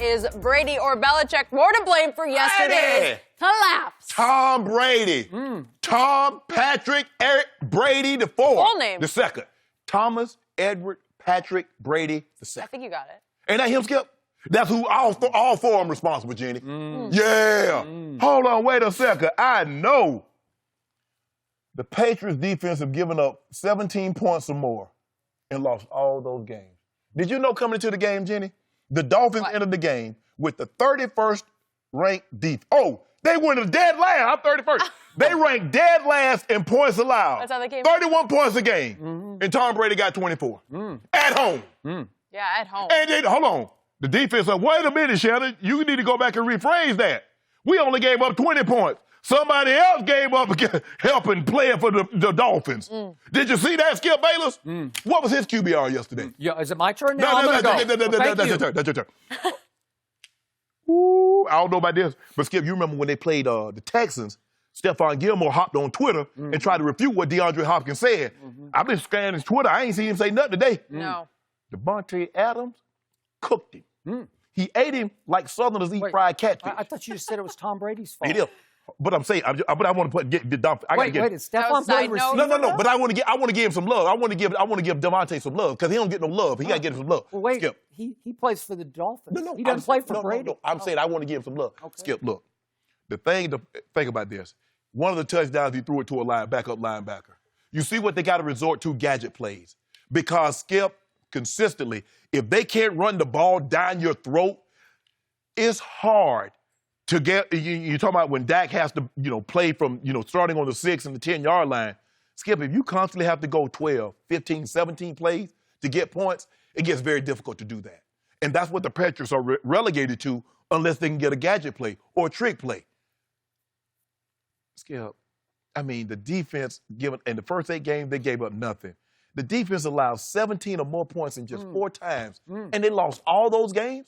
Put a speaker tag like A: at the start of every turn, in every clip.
A: Is Brady or Belichick more to blame for yesterday's collapse?
B: Tom Brady. Tom Patrick Eric Brady the fourth.
A: Full name.
B: The second. Thomas Edward Patrick Brady the second.
A: I think you got it.
B: Ain't that him, Skip? That's who all four of them responsible, Jenny. Yeah. Hold on, wait a second. I know. The Patriots defense have given up 17 points or more and lost all those games. Did you know coming into the game, Jenny? The Dolphins entered the game with the 31st ranked defense. Oh, they were the dead last. I'm 31st. They ranked dead last in points allowed.
A: That's how they came.
B: 31 points a game. And Tom Brady got 24. At home.
A: Yeah, at home.
B: And then, hold on. The defense said, wait a minute, Shannon. You need to go back and rephrase that. We only gave up 20 points. Somebody else gave up helping playing for the Dolphins. Did you see that, Skip Bayless? What was his QBR yesterday?
C: Yeah, is it my turn now?
B: That's your turn. Ooh, I don't know about this, but Skip, you remember when they played the Texans, Stephon Gilmore hopped on Twitter and tried to refute what DeAndre Hopkins said. I've been scanning his Twitter. I ain't seen him say nothing today.
A: No.
B: Devontae Adams cooked him. He ate him like Southerners eat fried catfish.
C: I thought you just said it was Tom Brady's fault.
B: It is. But I'm saying, but I want to get Dom.
C: Wait, is Stephon Brady receiver?
B: No. But I want to give him some love. I want to give Devontae some love because he don't get no love. He got to get him some love.
C: Well, wait,
B: Skip.
C: He plays for the Dolphins.
B: No,
C: he doesn't play for Brady.
B: No. I'm saying I want to give him some love.
C: Okay.
B: Skip, look. The thing to think about this. One of the touchdowns he threw it to a backup linebacker. You see what they got to resort to? Gadget plays. Because Skip, consistently, if they can't run the ball down your throat, it's hard to get. You're talking about when Dak has to, play from, starting on the 6 and the 10-yard line. Skip, if you constantly have to go 12, 15, 17 plays to get points, it gets very difficult to do that. And that's what the Patriots are relegated to unless they can get a gadget play or a trick play. Skip, the defense, in the first 8 games, they gave up nothing. The defense allowed 17 or more points in just 4 times, and they lost all those games.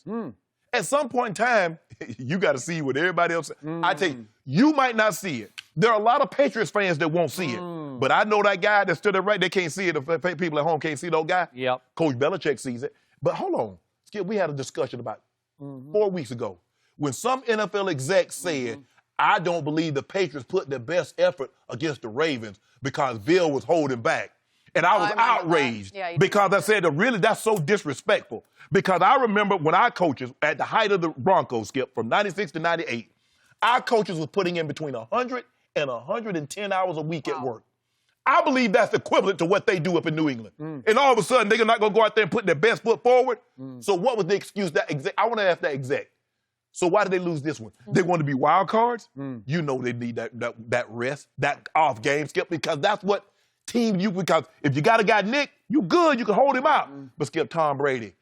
B: At some point in time, you got to see what everybody else. I tell you, you might not see it. There are a lot of Patriots fans that won't see it. But I know that guy that stood there right, they can't see it. The people at home can't see that guy.
C: Yep.
B: Coach Belichick sees it. But hold on. Skip, we had a discussion about 4 weeks ago when some NFL exec said, I don't believe the Patriots put their best effort against the Ravens because Bill was holding back. And I was outraged because I said, really, that's so disrespectful. Because I remember when our coaches, at the height of the Broncos, Skip, from 96 to 98, our coaches were putting in between 100 and 110 hours a week at work. I believe that's equivalent to what they do up in New England. And all of a sudden, they're not going to go out there and put their best foot forward. So what was the excuse that exec? I want to ask that exec. So why did they lose this one? They want to be wild cards? You know they need that rest, that off game, Skip, because that's what because if you got a guy, Nick, you good, you can hold him out. But Skip, Tom Brady.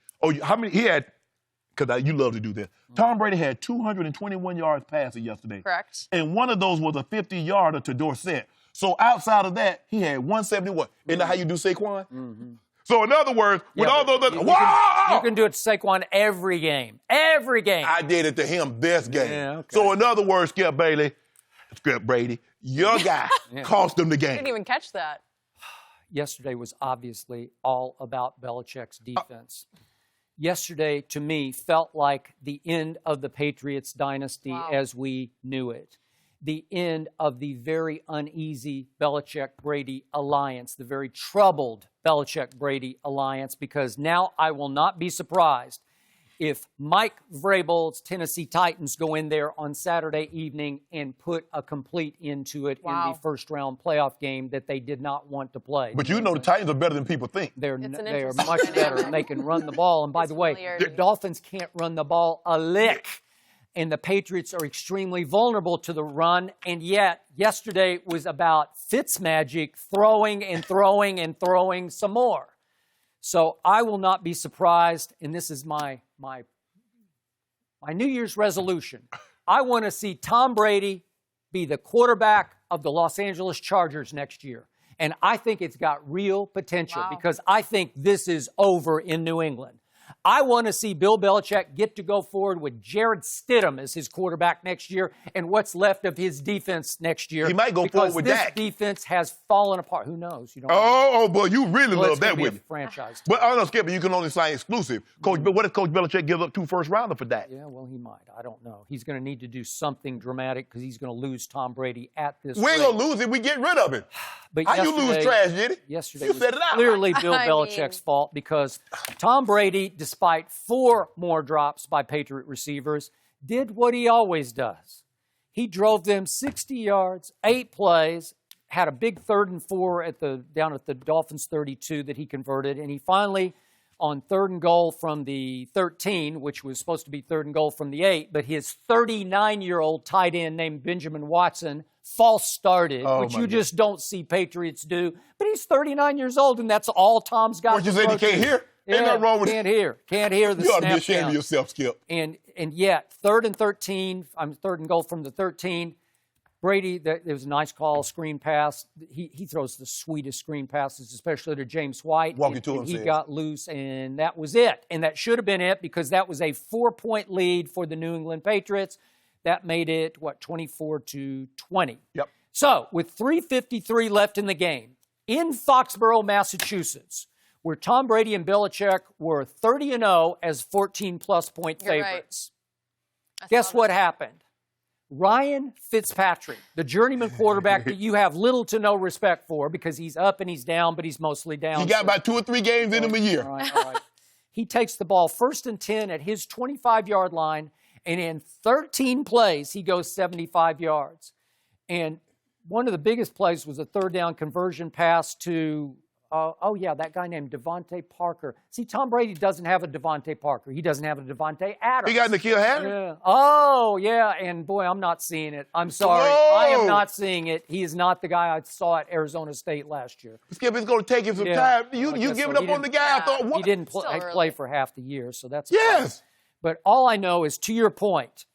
B: How many he had, because you love to do this. Tom Brady had 221 yards passing yesterday.
A: Correct.
B: And one of those was a 50-yarder to Dorsett. So outside of that, he had 171. Isn't that how you do Saquon? So in other words, with all those other,
C: you can do it to Saquon every game. Every game.
B: I did it to him this game.
C: Yeah, okay.
B: So in other words, Skip Brady, your guy cost him the game.
A: I didn't even catch that.
C: Yesterday was obviously all about Belichick's defense. Yesterday, to me, felt like the end of the Patriots dynasty as we knew it. The end of the very uneasy Belichick-Brady alliance, the very troubled Belichick-Brady alliance, because now I will not be surprised if Mike Vrabel's Tennessee Titans go in there on Saturday evening and put a complete end to it in the first-round playoff game that they did not want to play.
B: But you know the Titans are better than people think.
C: They are much better, and they can run the ball. And by the way, the Dolphins can't run the ball a lick. And the Patriots are extremely vulnerable to the run. And yet, yesterday was about Fitzmagic throwing and throwing and throwing some more. So I will not be surprised, and this is my New Year's resolution. I want to see Tom Brady be the quarterback of the Los Angeles Chargers next year. And I think it's got real potential because I think this is over in New England. I want to see Bill Belichick get to go forward with Jared Stidham as his quarterback next year and what's left of his defense next year.
B: He might go forward with Dak.
C: This defense has fallen apart. Who knows? You don't
B: Oh, boy, you really love that,
C: with
B: wouldn't you?
C: Franchise.
B: But I don't skip, but you can only sign exclusive. Coach, but what if Coach Belichick gives up 2 first-rounders for Dak?
C: Yeah, well, he might. I don't know. He's going to need to do something dramatic because he's going to lose Tom Brady at this
B: We ain't
C: rate.
B: going to lose it. We get rid of it.
C: But
B: How you lose trash, Jitty?
C: Yesterday
B: You
C: was
B: set it out.
C: clearly Bill
A: I
C: Belichick's
A: mean-
C: fault because Tom Brady, despite 4 more drops by Patriot receivers, did what he always does. He drove them 60 yards, 8 plays, had a big 3rd and 4 down at the Dolphins 32 that he converted, and he finally, on 3rd and goal from the 13, which was supposed to be 3rd and goal from the 8, but his 39-year-old tight end named Benjamin Watson false started, which you just don't see Patriots do. But he's 39 years old, and that's all Tom's got.
B: What you said, he can't hear?
C: Yeah,
B: Ain't nothing wrong with
C: can't hear. Can't hear the
B: You ought
C: snap
B: to be ashamed
C: down.
B: of yourself, Skip.
C: And yet, 3rd and 13, 3rd and goal from the 13, Brady, there was a nice call, screen pass. He throws the sweetest screen passes, especially to James White.
B: Walking to him,
C: and he
B: says.
C: got loose, and that was it. And that should have been it because that was a 4-point lead for the New England Patriots. That made it, 24-20.
B: Yep.
C: So, with 3:53 left in the game, in Foxborough, Massachusetts, where Tom Brady and Belichick were 30-0 as 14-plus point
A: You're right.
C: favorites. Guess what happened? Ryan Fitzpatrick, the journeyman quarterback that you have little to no respect for because he's up and he's down, but he's mostly down.
B: He got about 2 or 3 games in him a year.
C: All right. He takes the ball 1st and 10 at his 25-yard line, and in 13 plays, he goes 75 yards. And one of the biggest plays was a 3rd down conversion pass to, that guy named Devontae Parker. See, Tom Brady doesn't have a Devontae Parker. He doesn't have a Devontae Adams.
B: He got N'Keal Harry?
C: Yeah. Oh, yeah. And boy, I'm not seeing it. I'm sorry.
B: Whoa.
C: I am not seeing it. He is not the guy I saw at Arizona State last year.
B: Skip, it's going to take him some
C: Yeah.
B: time.
C: I
B: You
C: guess
B: giving
C: so.
B: up
C: He
B: on the
C: didn't-
B: guy. I thought, what?
C: He didn't
A: Still
C: play
A: early.
C: for half the year, so that's
B: Yes.
C: fine. But all I know is, to your point,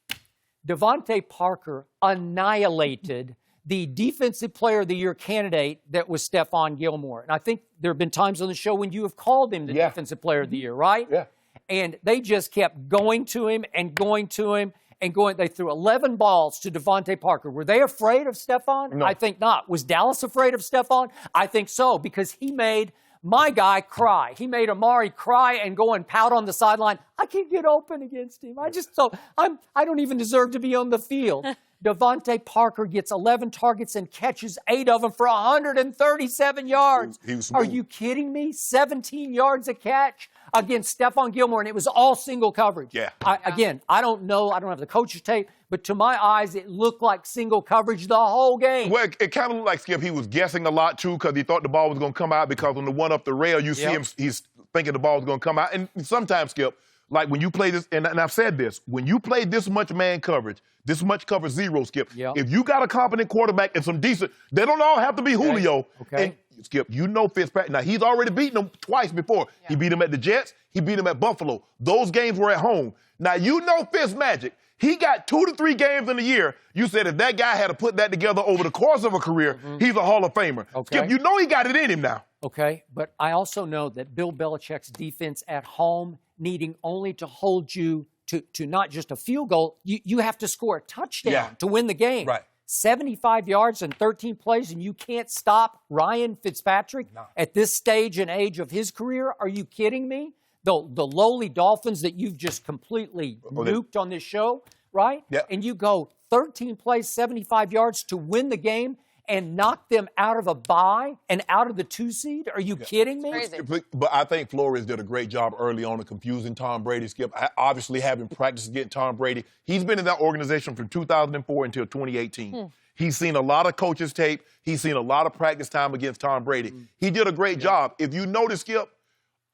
C: Devontae Parker annihilated the Defensive Player of the Year candidate that was Stephon Gilmore. And I think there have been times on the show when you have called him the Defensive Player of the Year, right?
B: Yeah.
C: And they just kept going to him and going to him and going. They threw 11 balls to Devontae Parker. Were they afraid of Stephon?
B: No.
C: I think not. Was Dallas afraid of Stephon? I think so, because he made my guy cry. He made Amari cry and go and pout on the sideline. I can't get open against him. I don't even deserve to be on the field. Devontae Parker gets 11 targets and catches 8 of them for 137 yards.
B: He was
C: Are
B: smooth.
C: you kidding me? 17 yards a catch against Stephon Gilmore, and it was all single coverage.
B: Yeah.
C: Again, I don't know. I don't have the coach's tape, but to my eyes, it looked like single coverage the whole game.
B: Well, it kind of looked like, Skip, he was guessing a lot, too, because he thought the ball was going to come out because on the one up the rail, you see him, he's thinking the ball was going to come out. And sometimes, Skip, like when you play this, and I've said this, when you play this much man coverage, this much cover zero, Skip, if you got a competent quarterback and some decent, they don't all have to be Julio.
C: Okay.
B: And, Skip, you know Fitzpatrick. Now, he's already beaten him twice before. He beat him at the Jets. He beat him at Buffalo. Those games were at home. Now, you know Fitzmagic. He got 2 to 3 games in a year. You said if that guy had to put that together over the course of a career, he's a Hall of Famer.
C: Okay.
B: Skip, you know he got it in him now.
C: Okay, but I also know that Bill Belichick's defense at home, needing only to hold you to not just a field goal, you have to score a touchdown to win the game.
B: Right.
C: 75 yards and 13 plays, and you can't stop Ryan Fitzpatrick at this stage and age of his career? Are you kidding me? The lowly Dolphins that you've just completely nuked on this show, right?
B: Yep.
C: And you go 13 plays, 75 yards to win the game and knock them out of a bye and out of the 2 seed? Are you kidding me?
A: Crazy.
B: But I think Flores did a great job early on of confusing Tom Brady, Skip. Obviously, having practiced against Tom Brady, he's been in that organization from 2004 until 2018. He's seen a lot of coaches' tape. He's seen a lot of practice time against Tom Brady. He did a great job. If you notice, Skip,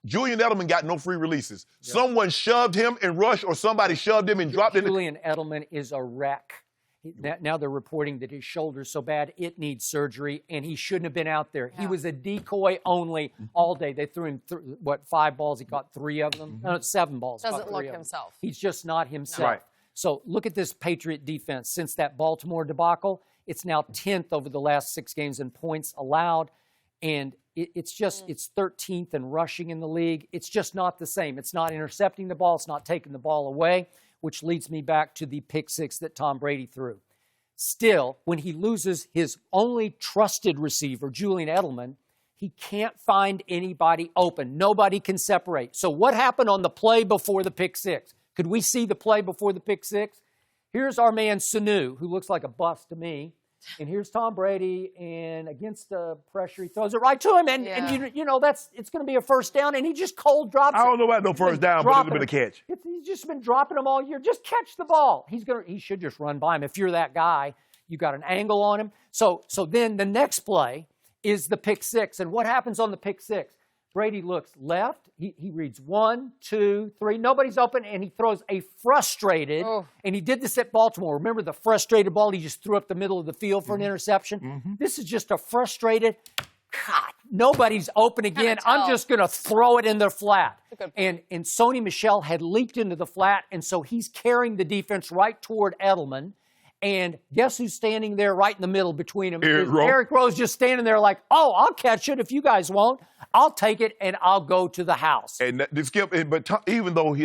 B: Julian Edelman got no free releases. Someone shoved him and rushed, or somebody shoved him and dropped him.
C: Julian Edelman is a wreck. Now they're reporting that his shoulder's so bad it needs surgery, and he shouldn't have been out there. He was a decoy only all day. They threw him, 5 balls? He caught 3 of them? No, 7 balls.
A: Doesn't look himself.
C: He's just not himself.
B: Right.
C: So look at this Patriot defense. Since that Baltimore debacle, it's now 10th over the last 6 games in points allowed. And it's just, it's 13th in rushing in the league. It's just not the same. It's not intercepting the ball. It's not taking the ball away, which leads me back to the pick six that Tom Brady threw. Still, when he loses his only trusted receiver, Julian Edelman, he can't find anybody open. Nobody can separate. So what happened on the play before the pick six? Could we see the play before the pick six? Here's our man Sanu, who looks like a bust to me. And here's Tom Brady, and against the pressure, he throws it right to him. And you know, it's going to be a first down, and he just cold drops it.
B: I don't know about no first down, but it'll be a catch.
C: He's just been dropping them all year. Just catch the ball. He should just run by him. If you're that guy, you got an angle on him. So then the next play is the pick six. And what happens on the pick six? Brady looks left. He reads 1, 2, 3. Nobody's open, and he throws a frustrated. And he did this at Baltimore. Remember the frustrated ball he just threw up the middle of the field for an interception? This is just a frustrated, God, nobody's open again. I'm just going to throw it in the flat. And Sony Michel had leaped into the flat, and so he's carrying the defense right toward Edelman. And guess who's standing there right in the middle between them? Eric Rowe's just standing there like, oh, I'll catch it if you guys won't. I'll take it, and I'll go to the house.
B: And Skip, even though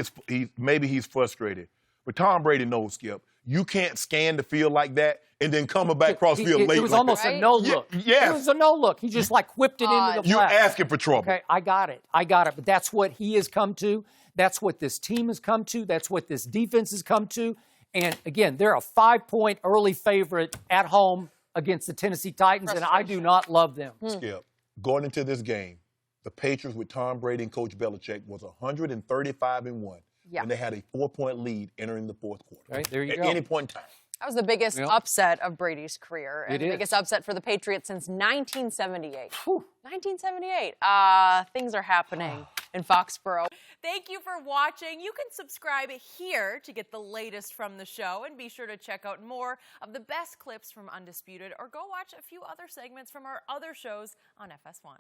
B: maybe he's frustrated, but Tom Brady knows, Skip, you can't scan the field like that and then come back cross field late.
C: It was almost a no-look.
B: Yes.
C: It was a no-look. He just whipped it into the flat.
B: You're asking for trouble.
C: Okay, I got it. But that's what he has come to. That's what this team has come to. That's what this defense has come to. And, again, they're a 5-point early favorite at home against the Tennessee Titans, and I do not love them.
B: Skip, going into this game, the Patriots with Tom Brady and Coach Belichick was 135-1 when they had a 4-point lead entering the fourth quarter.
C: Right, there you go.
B: At any point in time.
A: That was the biggest upset of Brady's career, and the biggest upset for the Patriots since 1978. 1978. Things are happening in Foxborough.
D: Thank you for watching. You can subscribe here to get the latest from the show, and be sure to check out more of the best clips from Undisputed, or go watch a few other segments from our other shows on FS1.